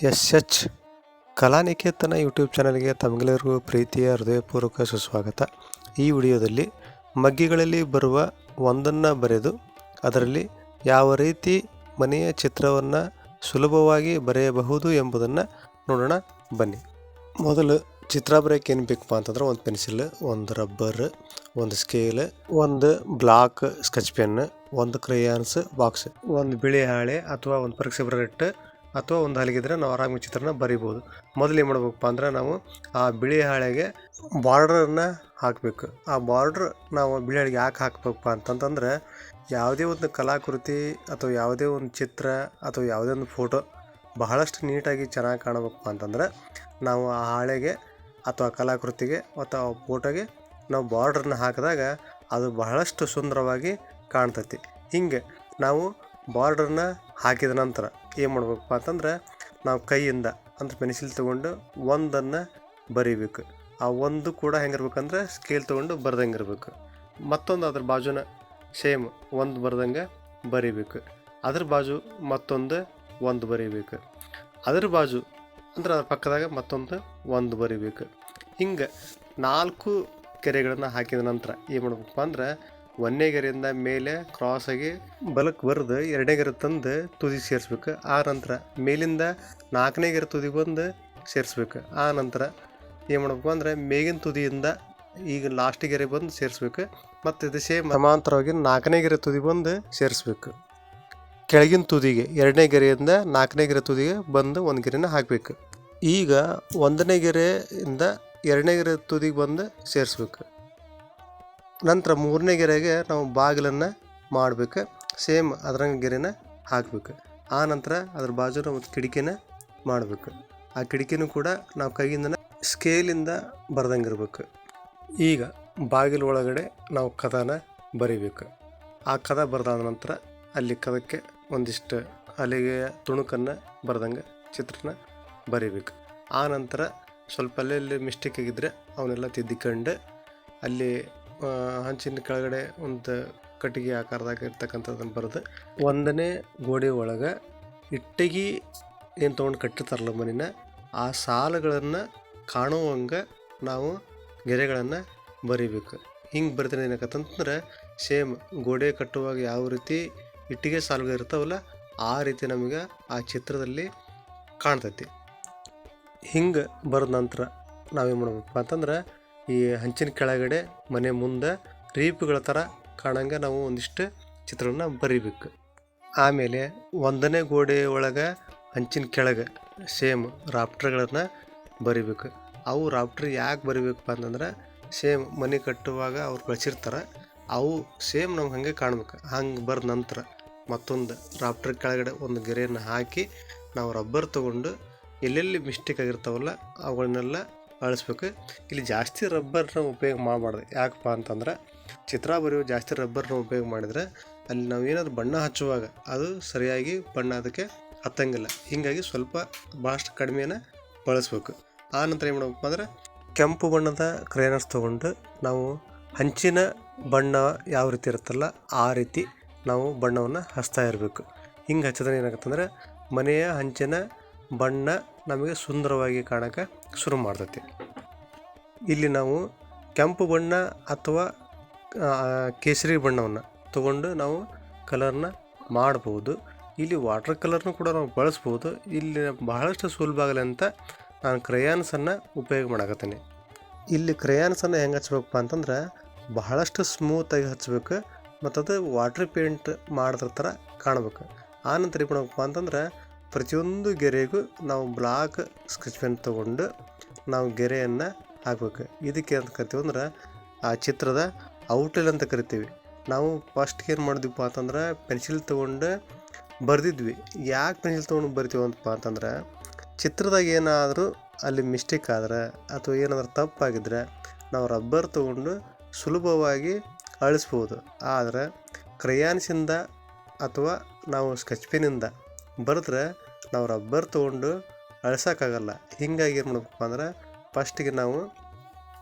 S Kalaniketana YouTube ಚಾನಲ್ಗೆ ತಮಗೆಲ್ಲರಿಗೂ ಪ್ರೀತಿಯ ಹೃದಯಪೂರ್ವಕ ಸುಸ್ವಾಗತ. ಈ ವಿಡಿಯೋದಲ್ಲಿ ಮಗ್ಗಿಗಳಲ್ಲಿ ಬರುವ ಒಂದನ್ನು ಬರೆದು ಅದರಲ್ಲಿ ಯಾವ ರೀತಿ ಮನೆಯ ಚಿತ್ರವನ್ನು ಸುಲಭವಾಗಿ ಬರೆಯಬಹುದು ಎಂಬುದನ್ನು ನೋಡೋಣ ಬನ್ನಿ. ಮೊದಲು ಚಿತ್ರ ಬರೆಯೋಕ್ಕೆ ಏನು ಬೇಕಪ್ಪ ಅಂತಂದ್ರೆ ಒಂದು ಪೆನ್ಸಿಲ್, ಒಂದು ರಬ್ಬರ್, ಒಂದು ಸ್ಕೇಲ್, ಒಂದು ಬ್ಲಾಕ್ ಸ್ಕೆಚ್ ಪೆನ್, ಒಂದು ಕ್ರೇಯಾನ್ಸ್ ಬಾಕ್ಸ್, ಒಂದು ಬಿಳಿ ಹಾಳೆ ಅಥವಾ ಒಂದು ಪರೀಕ್ಷೆ ಬರೆಟ್ಟು ಅಥವಾ ಒಂದು ಹಲಗಿದ್ರೆ ನಾವು ಆರಾಮಾಗಿ ಚಿತ್ರನ ಬರಿಬೋದು. ಮೊದಲು ಏನು ಮಾಡ್ಬೇಕಪ್ಪ ಅಂದ್ರೆ ನಾವು ಆ ಬಿಳಿ ಹಾಳೆಗೆ ಬಾರ್ಡ್ರನ್ನು ಹಾಕಬೇಕು. ಆ ಬಾರ್ಡ್ರ್ ನಾವು ಬಿಳಿ ಹಾಳೆಗೆ ಯಾಕೆ ಹಾಕಬೇಕಪ್ಪ ಅಂತಂತಂದ್ರೆ ಯಾವುದೇ ಒಂದು ಕಲಾಕೃತಿ ಅಥವಾ ಯಾವುದೇ ಒಂದು ಚಿತ್ರ ಅಥವಾ ಯಾವುದೇ ಒಂದು ಫೋಟೋ ಬಹಳಷ್ಟು ನೀಟಾಗಿ ಚೆನ್ನಾಗಿ ಕಾಣಬೇಕಪ್ಪ ಅಂತಂದ್ರೆ ನಾವು ಆ ಹಾಳೆಗೆ ಅಥವಾ ಕಲಾಕೃತಿಗೆ ಅಥವಾ ಫೋಟೋಗೆ ನಾವು ಬಾರ್ಡ್ರನ್ನ ಹಾಕಿದಾಗ ಅದು ಬಹಳಷ್ಟು ಸುಂದರವಾಗಿ ಕಾಣ್ತೈತಿ. ಹಿಂಗೆ ನಾವು ಬಾರ್ಡ್ರನ್ನ ಹಾಕಿದ ನಂತರ ಏನು ಮಾಡ್ಬೇಕಪ್ಪ ಅಂತಂದ್ರೆ ನಾವು ಕೈಯಿಂದ ಅಂದ್ರೆ ಪೆನ್ಸಿಲ್ ತೊಗೊಂಡು ಒಂದನ್ನು ಬರೀಬೇಕು. ಆ ಒಂದು ಕೂಡ ಹೆಂಗಿರ್ಬೇಕಂದ್ರೆ ಸ್ಕೇಲ್ ತೊಗೊಂಡು ಬರ್ದಂಗೆ ಇರಬೇಕು. ಮತ್ತೊಂದು ಅದ್ರ ಬಾಜುನ ಸೇಮ್ ಒಂದು ಬರ್ದಂಗೆ ಬರೀಬೇಕು. ಅದ್ರ ಬಾಜು ಮತ್ತೊಂದು ಒಂದು ಬರೀಬೇಕು. ಅದ್ರ ಬಾಜು ಅಂದ್ರೆ ಅದ್ರ ಪಕ್ಕದಾಗ ಮತ್ತೊಂದು ಒಂದು ಬರೀಬೇಕು. ಹಿಂಗೆ 4 ಗೆರೆಗಳನ್ನು ಹಾಕಿದ ನಂತರ ಏನು ಮಾಡ್ಬೇಕಪ್ಪ ಅಂದ್ರೆ 1ನೇ ಗೆರೆಯಿಂದ ಮೇಲೆ ಕ್ರಾಸಾಗಿ ಬಲಕ್ಕೆ ಬರೆದು 2ನೇ ಗೆರೆ ತಂದು ತುದಿ ಸೇರಿಸ್ಬೇಕು. ಆ ನಂತರ ಮೇಲಿಂದ 4ನೇ ಗೆರೆ ತುದಿ ಬಂದು ಸೇರಿಸ್ಬೇಕು. ಆ ನಂತರ ಏನು ಮಾಡ್ಬೇಕು ಅಂದರೆ ಮೇಗಿನ ತುದಿಯಿಂದ ಈಗ ಲಾಸ್ಟ್ ಗೆರೆ ಬಂದು ಸೇರಿಸ್ಬೇಕು. ಮತ್ತು ಇದು ಸೇಮ್ ಸಮಾಂತರವಾಗಿ 4ನೇ ಗೆರೆ ತುದಿ ಬಂದು ಸೇರಿಸ್ಬೇಕು. ಕೆಳಗಿನ ತುದಿಗೆ 2ನೇ ಗೆರೆಯಿಂದ 4ನೇ ಗೆರೆ ತುದಿಗೆ ಬಂದು ಒಂದು ಗೆರೆನ ಹಾಕಬೇಕು. ಈಗ 1ನೇ ಗೆರೆಯಿಂದ 2ನೇ ಗೆರೆ ತುದಿಗೆ ಬಂದು ಸೇರಿಸ್ಬೇಕು. ನಂತರ 3ನೇ ಗೆರೆಗೆ ನಾವು ಬಾಗಿಲನ್ನು ಮಾಡಬೇಕು. ಸೇಮ್ ಅದ್ರಂಗೆ ಗೆರೆನ ಹಾಕಬೇಕು. ಆ ನಂತರ ಅದ್ರ ಬಾಜುನ ಒಂದು ಕಿಟಕಿನ ಮಾಡಬೇಕು. ಆ ಕಿಟಕಿನೂ ಕೂಡ ನಾವು ಕೈಯಿಂದ ಸ್ಕೇಲಿಂದ ಬರ್ದಂಗೆ ಇರಬೇಕು. ಈಗ ಬಾಗಿಲು ಒಳಗಡೆ ನಾವು ಕದನ ಬರೀಬೇಕು. ಆ ಕದ ಬರೆದಾದ ನಂತರ ಅಲ್ಲಿ ಕದಕ್ಕೆ ಒಂದಿಷ್ಟು ಅಲ್ಲಿಗೆಯ ತುಣುಕನ್ನು ಬರ್ದಂಗೆ ಚಿತ್ರನ ಬರೀಬೇಕು. ಆ ನಂತರ ಸ್ವಲ್ಪ ಅಲ್ಲಲ್ಲಿ ಮಿಸ್ಟೇಕ್ ಆಗಿದ್ದರೆ ಅವನ್ನೆಲ್ಲ ತಿದ್ದಿಕೊಂಡು ಅಲ್ಲಿ ಹಂಚಿನ ಕೆಳಗಡೆ ಒಂದು ಕಟ್ಟಿಗೆ ಆಕಾರದಾಗ ಇರ್ತಕ್ಕಂಥದ್ದನ್ನು ಬರೆದು 1ನೇ ಗೋಡೆ ಒಳಗೆ ಇಟ್ಟಿಗೆ ಏನು ತೊಗೊಂಡು ಕಟ್ಟಿರ್ತಾರಲ್ಲ ಮನಿನ ಆ ಸಾಲುಗಳನ್ನು ಕಾಣುವಂಗೆ ನಾವು ಗೆರೆಗಳನ್ನು ಬರೀಬೇಕು. ಹಿಂಗೆ ಬರೆದ್ರೆ ಏನಾಗತ್ತಂತಂದ್ರೆ ಸೇಮ್ ಗೋಡೆ ಕಟ್ಟುವಾಗ ಯಾವ ರೀತಿ ಇಟ್ಟಿಗೆ ಸಾಲುಗಳು ಇರ್ತಾವಲ್ಲ ಆ ರೀತಿ ನಮಗೆ ಆ ಚಿತ್ರದಲ್ಲಿ ಕಾಣ್ತೈತಿ. ಹಿಂಗೆ ಬರೆದ ನಂತರ ನಾವೇನು ಮಾಡ್ಬೇಕಪ್ಪ ಅಂತಂದ್ರೆ ಈ ಹಂಚಿನ ಕೆಳಗಡೆ ಮನೆ ಮುಂದೆ ರೀಪುಗಳ ಥರ ಕಾಣಂಗೆ ನಾವು ಒಂದಿಷ್ಟು ಚಿತ್ರವನ್ನು ಬರೀಬೇಕು. ಆಮೇಲೆ 1ನೇ ಗೋಡೆ ಒಳಗೆ ಹಂಚಿನ ಕೆಳಗೆ ಸೇಮ್ ರಾಫ್ಟ್ರ್ಗಳನ್ನು ಬರೀಬೇಕು. ಅವು ರಾಫ್ಟ್ರ್ ಯಾಕೆ ಬರೀಬೇಕಪ್ಪ ಅಂತಂದ್ರೆ ಸೇಮ್ ಮನೆ ಕಟ್ಟುವಾಗ ಅವ್ರು ಕಳಿಸಿರ್ತಾರೆ ಅವು ಸೇಮ್ ನಮ್ಗೆ ಹಾಗೆ ಕಾಣ್ಬೇಕು. ಹಂಗೆ ಬರೆದ ನಂತರ ಮತ್ತೊಂದು ರಾಫ್ಟ್ರ್ ಕೆಳಗಡೆ ಒಂದು ಗೆರೆಯನ್ನು ಹಾಕಿ ನಾವು ರಬ್ಬರ್ ತೊಗೊಂಡು ಎಲ್ಲೆಲ್ಲಿ ಮಿಸ್ಟೇಕ್ ಆಗಿರ್ತಾವಲ್ಲ ಅವುಗಳನ್ನೆಲ್ಲ ಅಳಿಸ್ಬೇಕು. ಇಲ್ಲಿ ಜಾಸ್ತಿ ರಬ್ಬರ್ನ ಉಪಯೋಗ ಮಾಡಬಾರ್ದು. ಯಾಕಪ್ಪ ಅಂತಂದ್ರೆ ಚಿತ್ರ ಬರೆಯುವ ಜಾಸ್ತಿ ರಬ್ಬರ್ನ ಉಪಯೋಗ ಮಾಡಿದರೆ ಅಲ್ಲಿ ನಾವು ಏನಾದರೂ ಬಣ್ಣ ಹಚ್ಚುವಾಗ ಅದು ಸರಿಯಾಗಿ ಬಣ್ಣ ಅದಕ್ಕೆ ಹತ್ತಂಗಿಲ್ಲ. ಹೀಗಾಗಿ ಸ್ವಲ್ಪ ಭಾಳಷ್ಟು ಕಡಿಮೆನ ಬಳಸ್ಬೇಕು. ಆ ನಂತರ ಏನು ಮಾಡ್ಬೇಕಪ್ಪ ಅಂದ್ರೆ ಕೆಂಪು ಬಣ್ಣದ ಕ್ರೇಯನ್ಸ್ ತೊಗೊಂಡು ನಾವು ಹಂಚಿನ ಬಣ್ಣ ಯಾವ ರೀತಿ ಇರುತ್ತಲ್ಲ ಆ ರೀತಿ ನಾವು ಬಣ್ಣವನ್ನು ಹಚ್ತಾ ಇರಬೇಕು. ಹಿಂಗೆ ಹಚ್ಚಿದ್ರೆ ಏನಾಗುತ್ತಂದ್ರೆ ಮನೆಯ ಹಂಚಿನ ಬಣ್ಣ ನಮಗೆ ಸುಂದರವಾಗಿ ಕಾಣೋಕ್ಕೆ ಶುರು ಮಾಡ್ತೈತಿ. ಇಲ್ಲಿ ನಾವು ಕೆಂಪು ಬಣ್ಣ ಅಥವಾ ಕೇಸರಿ ಬಣ್ಣವನ್ನು ತಗೊಂಡು ನಾವು ಕಲರ್ನ ಮಾಡ್ಬೋದು. ಇಲ್ಲಿ ವಾಟರ್ ಕಲರ್ನು ಕೂಡ ನಾವು ಬಳಸ್ಬೋದು. ಇಲ್ಲಿ ಬಹಳಷ್ಟು ಸುಲಭ ಆಗಲಿ ಅಂತ ನಾನು ಕ್ರೇಯಾನ್ಸನ್ನು ಉಪಯೋಗ ಮಾಡಕತ್ತೀನಿ. ಇಲ್ಲಿ ಕ್ರೇಯಾನ್ಸನ್ನು ಹೆಂಗೆ ಹಚ್ಬೇಕಪ್ಪ ಅಂತಂದ್ರೆ ಬಹಳಷ್ಟು ಸ್ಮೂತಾಗಿ ಹಚ್ಬೇಕು ಮತ್ತು ಅದು ವಾಟರ್ ಪೇಂಟ್ ಮಾಡಿದ್ರ ಥರ ಕಾಣ್ಬೇಕು. ಆ ನಂತರ ಏನು ಮಾಡ್ಬೇಕಪ್ಪ ಅಂತಂದ್ರೆ ಪ್ರತಿಯೊಂದು ಗೆರೆಗೂ ನಾವು ಬ್ಲಾಕ್ ಸ್ಕೆಚ್ ಪೆನ್ ತೊಗೊಂಡು ನಾವು ಗೆರೆಯನ್ನು ಹಾಕಬೇಕು. ಇದಕ್ಕೆ ಅಂತ ಕರಿತೀವಿ ಅಂದ್ರೆ ಆ ಚಿತ್ರದ ಔಟ್ಲೈನ್ ಅಂತ ಕರಿತೀವಿ. ನಾವು ಫಸ್ಟ್ಗೆ ಏನು ಮಾಡಿದ್ವಿಪ್ಪ ಅಂತಂದ್ರೆ ಪೆನ್ಸಿಲ್ ತೊಗೊಂಡು ಬರೆದಿದ್ವಿ. ಯಾಕೆ ಪೆನ್ಸಿಲ್ ತೊಗೊಂಡು ಬರಿತೀವಿ ಅಂತಪ್ಪ ಅಂತಂದ್ರೆ ಚಿತ್ರದಾಗ ಏನಾದರೂ ಅಲ್ಲಿ ಮಿಸ್ಟೇಕ್ ಆದ್ರೆ ಅಥವಾ ಏನಾದರೂ ತಪ್ಪಾಗಿದ್ರೆ ನಾವು ರಬ್ಬರ್ ತೊಗೊಂಡು ಸುಲಭವಾಗಿ ಅಳಿಸ್ಬೋದು. ಆದರೆ ಕ್ರೇಯಾನ್ಸಿಂದ ಅಥವಾ ನಾವು ಸ್ಕೆಚ್ ಪೆನ್ನಿಂದ ಬರೆದ್ರೆ ನಾವು ರಬ್ಬರ್ ತೊಗೊಂಡು ಅಳ್ಸೋಕ್ಕಾಗಲ್ಲ. ಹೀಗಾಗಿ ಏನು ಮಾಡ್ಬೇಕಪ್ಪ ಅಂದ್ರೆ ಫಸ್ಟಿಗೆ ನಾವು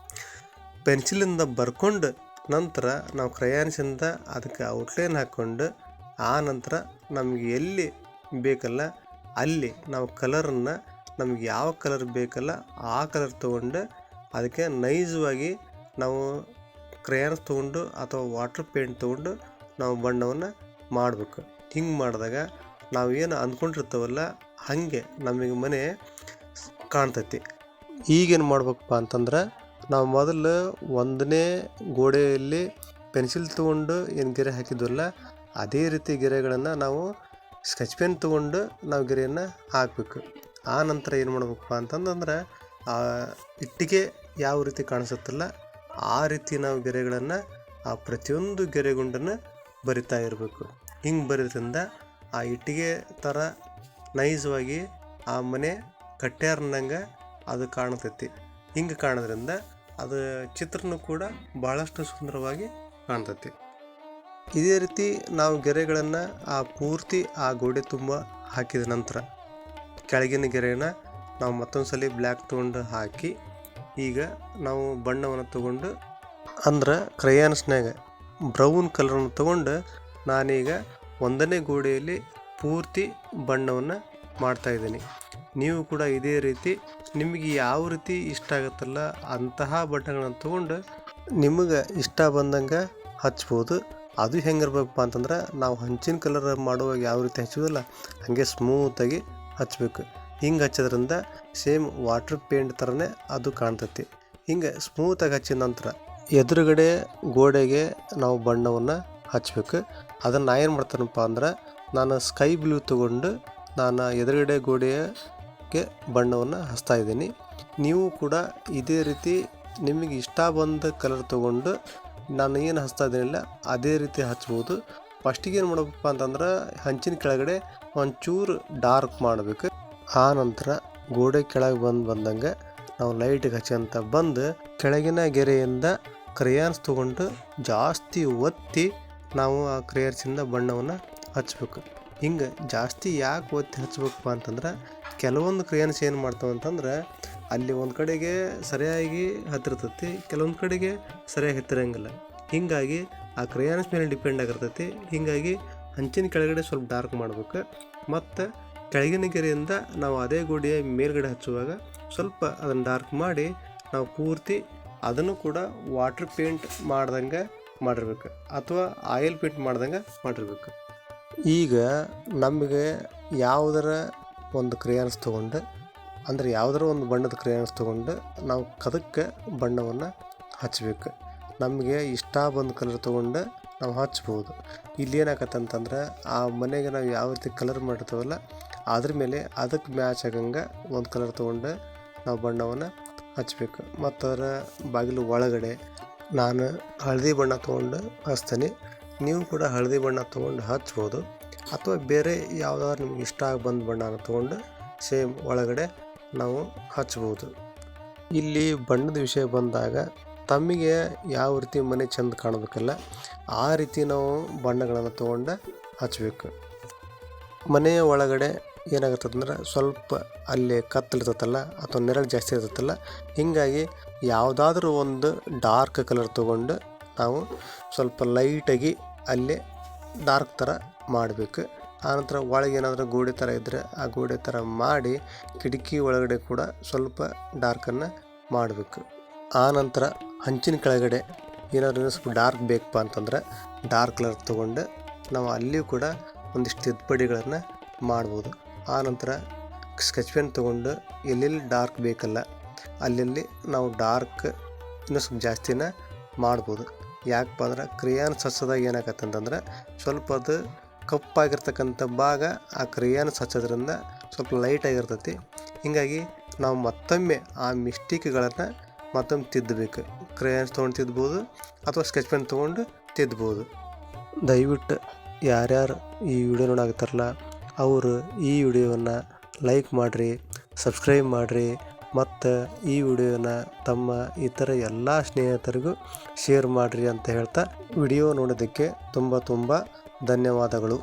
ಪೆನ್ಸಿಲಿಂದ ಬರ್ಕೊಂಡು ನಂತರ ನಾವು ಕ್ರೇಯಾನ್ಸಿಂದ ಅದಕ್ಕೆ ಔಟ್ಲೈನ್ ಹಾಕ್ಕೊಂಡು ಆ ನಂತರ ನಮಗೆ ಎಲ್ಲಿ ಬೇಕಲ್ಲ ಅಲ್ಲಿ ನಾವು ಕಲರನ್ನು ನಮ್ಗೆ ಯಾವ ಕಲರ್ ಬೇಕಲ್ಲ ಆ ಕಲರ್ ತೊಗೊಂಡು ಅದಕ್ಕೆ ನೈಜವಾಗಿ ನಾವು ಕ್ರೇಯಾನ್ಸ್ ತೊಗೊಂಡು ಅಥವಾ ವಾಟರ್ ಪೇಂಟ್ ತೊಗೊಂಡು ನಾವು ಬಣ್ಣವನ್ನು ಮಾಡಬೇಕು. ಹಿಂಗೆ ಮಾಡಿದಾಗ ನಾವು ಏನು ಅಂದ್ಕೊಂಡಿರ್ತೀವಲ್ಲ ಹಾಗೆ ನಮಗೆ ಮನೆ ಕಾಣ್ತೈತಿ. ಈಗೇನು ಮಾಡ್ಬೇಕಪ್ಪ ಅಂತಂದ್ರೆ ನಾವು ಮೊದಲು ಒಂದನೇ ಗೋಡೆಯಲ್ಲಿ ಪೆನ್ಸಿಲ್ ತೊಗೊಂಡು ಏನು ಗೆರೆ ಹಾಕಿದ್ವಲ್ಲ ಅದೇ ರೀತಿ ಗೆರೆಗಳನ್ನು ನಾವು ಸ್ಕೆಚ್ ಪೆನ್ ತೊಗೊಂಡು ನಾವು ಗೆರೆಯನ್ನು ಹಾಕಬೇಕು. ಆ ನಂತರ ಏನು ಮಾಡ್ಬೇಕಪ್ಪ ಅಂತಂದ್ರೆ ಆ ಇಟ್ಟಿಗೆ ಯಾವ ರೀತಿ ಕಾಣಿಸುತ್ತಲ್ಲ ಆ ರೀತಿ ನಾವು ಗೆರೆಗಳನ್ನು ಆ ಪ್ರತಿಯೊಂದು ಗೆರೆಗುಂಡನ್ನು ಬರಿತಾ ಇರಬೇಕು. ಹಿಂಗೆ ಬರೋದ್ರಿಂದ ಆ ಇಟ್ಟಿಗೆ ಥರ ನೈಜವಾಗಿ ಆ ಮನೆ ಕಟ್ಟ್ಯಾರನಂಗೆ ಅದು ಕಾಣ್ತೈತಿ. ಹಿಂಗೆ ಕಾಣೋದ್ರಿಂದ ಅದು ಚಿತ್ರನೂ ಕೂಡ ಭಾಳಷ್ಟು ಸುಂದರವಾಗಿ ಕಾಣ್ತೈತಿ. ಇದೇ ರೀತಿ ನಾವು ಗೆರೆಗಳನ್ನು ಆ ಪೂರ್ತಿ ಆ ಗೋಡೆ ತುಂಬ ಹಾಕಿದ ನಂತರ ಕೆಳಗಿನ ಗೆರೆಯನ್ನು ನಾವು ಮತ್ತೊಂದು ಸಲ ಬ್ಲ್ಯಾಕ್ ತೊಗೊಂಡು ಹಾಕಿ ಈಗ ನಾವು ಬಣ್ಣವನ್ನು ತೊಗೊಂಡು ಅಂದ್ರೆ ಕ್ರಯಾನ್ಸ್ನಾಗ ಬ್ರೌನ್ ಕಲರನ್ನು ತೊಗೊಂಡು ನಾನೀಗ ಒಂದನೇ ಗೋಡೆಯಲ್ಲಿ ಪೂರ್ತಿ ಬಣ್ಣವನ್ನು ಮಾಡ್ತಾಯಿದ್ದೀನಿ. ನೀವು ಕೂಡ ಇದೇ ರೀತಿ ನಿಮಗೆ ಯಾವ ರೀತಿ ಇಷ್ಟ ಆಗುತ್ತಲ್ಲ ಅಂತಹ ಬಣ್ಣಗಳನ್ನು ತೊಗೊಂಡು ನಿಮಗೆ ಇಷ್ಟ ಬಂದಂಗೆ ಹಚ್ಬೋದು. ಅದು ಹೆಂಗಿರ್ಬೇಕಪ್ಪ ಅಂತಂದ್ರೆ ನಾವು ಹಂಚಿನ ಕಲರ್ ಮಾಡುವಾಗ ಯಾವ ರೀತಿ ಹಚ್ಚೋದಿಲ್ಲ ಹಾಗೆ ಸ್ಮೂತಾಗಿ ಹಚ್ಚಬೇಕು. ಹಿಂಗೆ ಹಚ್ಚೋದ್ರಿಂದ ಸೇಮ್ ವಾಟರ್ ಪೇಂಟ್ ಥರನೇ ಅದು ಕಾಣ್ತೈತಿ. ಹಿಂಗೆ ಸ್ಮೂತಾಗಿ ಹಚ್ಚಿದ ನಂತರ ಎದುರುಗಡೆ ಗೋಡೆಗೆ ನಾವು ಬಣ್ಣವನ್ನು ಹಚ್ಚಬೇಕು. ಅದನ್ನು ಏನು ಮಾಡ್ತಾನಪ್ಪ ಅಂದ್ರೆ ನಾನು ಸ್ಕೈ ಬ್ಲೂ ತೊಗೊಂಡು ನಾನು ಎದುರುಗಡೆ ಗೋಡೆಗೆ ಬಣ್ಣವನ್ನು ಹಚ್ತಾ ಇದ್ದೀನಿ. ನೀವು ಕೂಡ ಇದೇ ರೀತಿ ನಿಮಗೆ ಇಷ್ಟ ಬಂದ ಕಲರ್ ತೊಗೊಂಡು ನಾನು ಏನು ಹಚ್ತಾ ಇದ್ದೀನಿಲ್ಲ ಅದೇ ರೀತಿ ಹಚ್ಬೋದು. ಫಸ್ಟಿಗೆ ಏನು ಮಾಡಬೇಕಪ್ಪ ಅಂತಂದ್ರೆ ಹಂಚಿನ ಕೆಳಗಡೆ ಒಂಚೂರು ಡಾರ್ಕ್ ಮಾಡಬೇಕು. ಆ ನಂತರ ಗೋಡೆ ಕೆಳಗೆ ಬಂದಂಗೆ ನಾವು ಲೈಟಿಗೆ ಹಚ್ಚಂತ ಬಂದು ಕೆಳಗಿನ ಗೆರೆಯಿಂದ ಕ್ರೇಯಾನ್ಸ್ ತೊಗೊಂಡು ಜಾಸ್ತಿ ಒತ್ತಿ ನಾವು ಆ ಕ್ರೇಯಾನ್ಸಿಂದ ಬಣ್ಣವನ್ನು ಹಚ್ಚಬೇಕು. ಹಿಂಗೆ ಜಾಸ್ತಿ ಯಾಕೆ ಒತ್ತಿ ಹಚ್ಬೇಕಪ್ಪ ಅಂತಂದ್ರೆ ಕೆಲವೊಂದು ಕ್ರೇಯಾನ್ಸ್ ಏನು ಮಾಡ್ತಾವೆ ಅಂತಂದ್ರೆ ಅಲ್ಲಿ ಒಂದು ಕಡೆಗೆ ಸರಿಯಾಗಿ ಹತ್ತಿರ್ತೈತಿ, ಕೆಲವೊಂದು ಕಡೆಗೆ ಸರಿಯಾಗಿ ಹತ್ತಿರಂಗಿಲ್ಲ. ಹೀಗಾಗಿ ಆ ಕ್ರೇಯಾನ್ಸ್ ಮೇಲೆ ಡಿಪೆಂಡ್ ಆಗಿರ್ತೈತಿ. ಹೀಗಾಗಿ ಹಂಚಿನ ಕೆಳಗಡೆ ಸ್ವಲ್ಪ ಡಾರ್ಕ್ ಮಾಡ್ಬೇಕು. ಮತ್ತು ಕೆಳಗಿನ ಗೆರೆಯಿಂದ ನಾವು ಅದೇ ಗೋಡೆಯ ಮೇಲ್ಗಡೆ ಹಚ್ಚುವಾಗ ಸ್ವಲ್ಪ ಅದನ್ನು ಡಾರ್ಕ್ ಮಾಡಿ ನಾವು ಪೂರ್ತಿ ಅದನ್ನು ಕೂಡ ವಾಟರ್ ಪೇಂಟ್ ಮಾಡ್ದಂಗೆ ಮಾಡಿರ್ಬೇಕು ಅಥವಾ ಆಯಿಲ್ ಪೇಂಟ್ ಮಾಡ್ದಂಗೆ ಮಾಡಿರ್ಬೇಕು. ಈಗ ನಮಗೆ ಯಾವುದರ ಒಂದು ಕ್ರೇಯಾನ್ಸ್ ತೊಗೊಂಡು ಅಂದರೆ ಯಾವುದರ ಒಂದು ಬಣ್ಣದ ಕ್ರೇಯಾನ್ಸ್ ತೊಗೊಂಡು ನಾವು ಅದಕ್ಕೆ ಬಣ್ಣವನ್ನು ಹಚ್ಚಬೇಕು. ನಮಗೆ ಇಷ್ಟ ಬಂದ ಕಲರ್ ತೊಗೊಂಡು ನಾವು ಹಚ್ಬೋದು. ಇಲ್ಲಿ ಏನಾಗತ್ತಂತಂದ್ರೆ ಆ ಮನೆಗೆ ನಾವು ಯಾವ ರೀತಿ ಕಲರ್ ಮಾಡಿರ್ತೀವಲ್ಲ ಅದ್ರ ಮೇಲೆ ಅದಕ್ಕೆ ಮ್ಯಾಚ್ ಆಗಂಗೆ ಒಂದು ಕಲರ್ ತೊಗೊಂಡು ನಾವು ಬಣ್ಣವನ್ನು ಹಚ್ಚಬೇಕು. ಮತ್ತು ಅದರ ಬಾಗಿಲು ಒಳಗಡೆ ನಾನು ಹಳದಿ ಬಣ್ಣ ತೊಗೊಂಡು ಹಚ್ತೀನಿ. ನೀವು ಕೂಡ ಹಳದಿ ಬಣ್ಣ ತೊಗೊಂಡು ಹಚ್ಬೋದು ಅಥವಾ ಬೇರೆ ಯಾವುದಾದ್ರು ನಿಮ್ಗೆ ಇಷ್ಟ ಆಗಿ ಬಂದ ಬಣ್ಣನ ತೊಗೊಂಡು ಸೇಮ್ ಒಳಗಡೆ ನಾವು ಹಚ್ಬೋದು. ಇಲ್ಲಿ ಬಣ್ಣದ ವಿಷಯ ಬಂದಾಗ ತಮಗೆ ಯಾವ ರೀತಿ ಮನೆ ಚೆಂದ ಕಾಣಬೇಕಲ್ಲ ಆ ರೀತಿ ನಾವು ಬಣ್ಣಗಳನ್ನು ತೊಗೊಂಡು ಹಚ್ಚಬೇಕು. ಮನೆಯ ಒಳಗಡೆ ಏನಾಗುತ್ತಂದ್ರೆ ಸ್ವಲ್ಪ ಅಲ್ಲಿ ಕತ್ತಲಿರ್ತೈತಲ್ಲ ಅಥವಾ ನೆರಳು ಜಾಸ್ತಿ ಇರ್ತೈತಲ್ಲ, ಹೀಗಾಗಿ ಯಾವುದಾದ್ರೂ ಒಂದು ಡಾರ್ಕ್ ಕಲರ್ ತೊಗೊಂಡು ನಾವು ಸ್ವಲ್ಪ ಲೈಟಾಗಿ ಅಲ್ಲಿ ಡಾರ್ಕ್ ಥರ ಮಾಡಬೇಕು. ಆನಂತರ ಒಳಗೆ ಏನಾದರೂ ಗೋಡೆ ಥರ ಇದ್ದರೆ ಆ ಗೋಡೆ ಥರ ಮಾಡಿ ಕಿಟಕಿ ಒಳಗಡೆ ಕೂಡ ಸ್ವಲ್ಪ ಡಾರ್ಕನ್ನು ಮಾಡಬೇಕು. ಆನಂತರ ಹಂಚಿನ ಕೆಳಗಡೆ ಏನಾದರೂ ಸ್ವಲ್ಪ ಡಾರ್ಕ್ ಬೇಕಪ್ಪ ಅಂತಂದ್ರೆ ಡಾರ್ಕ್ ಕಲರ್ ತೊಗೊಂಡು ನಾವು ಅಲ್ಲಿಯೂ ಕೂಡ ಒಂದಿಷ್ಟು ತಿದ್ದುಪಡಿಗಳನ್ನು ಮಾಡ್ಬೋದು. ಆನಂತರ ಸ್ಕೆಚ್ ಪೆನ್ ತೊಗೊಂಡು ಎಲ್ಲೆಲ್ಲಿ ಡಾರ್ಕ್ ಬೇಕಲ್ಲ ಅಲ್ಲೆಲ್ಲಿ ನಾವು ಡಾರ್ಕ್ ಇನ್ನೂ ಸ್ವಲ್ಪ ಜಾಸ್ತಿನ ಮಾಡ್ಬೋದು. ಯಾಕಪ್ಪ ಅಂದ್ರೆ ಕ್ರೇಯಾನ್ಸ್ ಹಚ್ಚೋದಾಗ ಏನಾಗತ್ತಂತಂದ್ರೆ ಸ್ವಲ್ಪ ಅದು ಕಪ್ಪಾಗಿರ್ತಕ್ಕಂಥ ಭಾಗ ಆ ಕ್ರೇಯಾನ್ಸ್ ಹಚ್ಚೋದ್ರಿಂದ ಸ್ವಲ್ಪ ಲೈಟಾಗಿರ್ತೈತಿ. ಹೀಗಾಗಿ ನಾವು ಮತ್ತೊಮ್ಮೆ ಆ ಮಿಸ್ಟೇಕ್ಗಳನ್ನು ಮತ್ತೊಮ್ಮೆ ತಿದ್ದಬೇಕು. ಕ್ರೇಯಾನ್ಸ್ ತೊಗೊಂಡು ತಿದ್ಬೋದು ಅಥವಾ ಸ್ಕೆಚ್ ಪೆನ್ ತೊಗೊಂಡು ತಿದ್ಬೋದು. ದಯವಿಟ್ಟು ಯಾರ್ಯಾರು ಈ ವಿಡಿಯೋ ನೋಡಾಕತ್ತಾರಲ್ಲ ಅವರು ಈ ವಿಡಿಯೋವನ್ನು ಲೈಕ್ ಮಾಡಿರಿ, ಸಬ್ಸ್ಕ್ರೈಬ್ ಮಾಡಿರಿ ಮತ್ತು ಈ ವಿಡಿಯೋನ ತಮ್ಮ ಇತರ ಎಲ್ಲ ಸ್ನೇಹಿತರಿಗೂ ಶೇರ್ ಮಾಡಿರಿ ಅಂತ ಹೇಳ್ತಾ ವಿಡಿಯೋ ನೋಡೋದಕ್ಕೆ ತುಂಬ ಧನ್ಯವಾದಗಳು.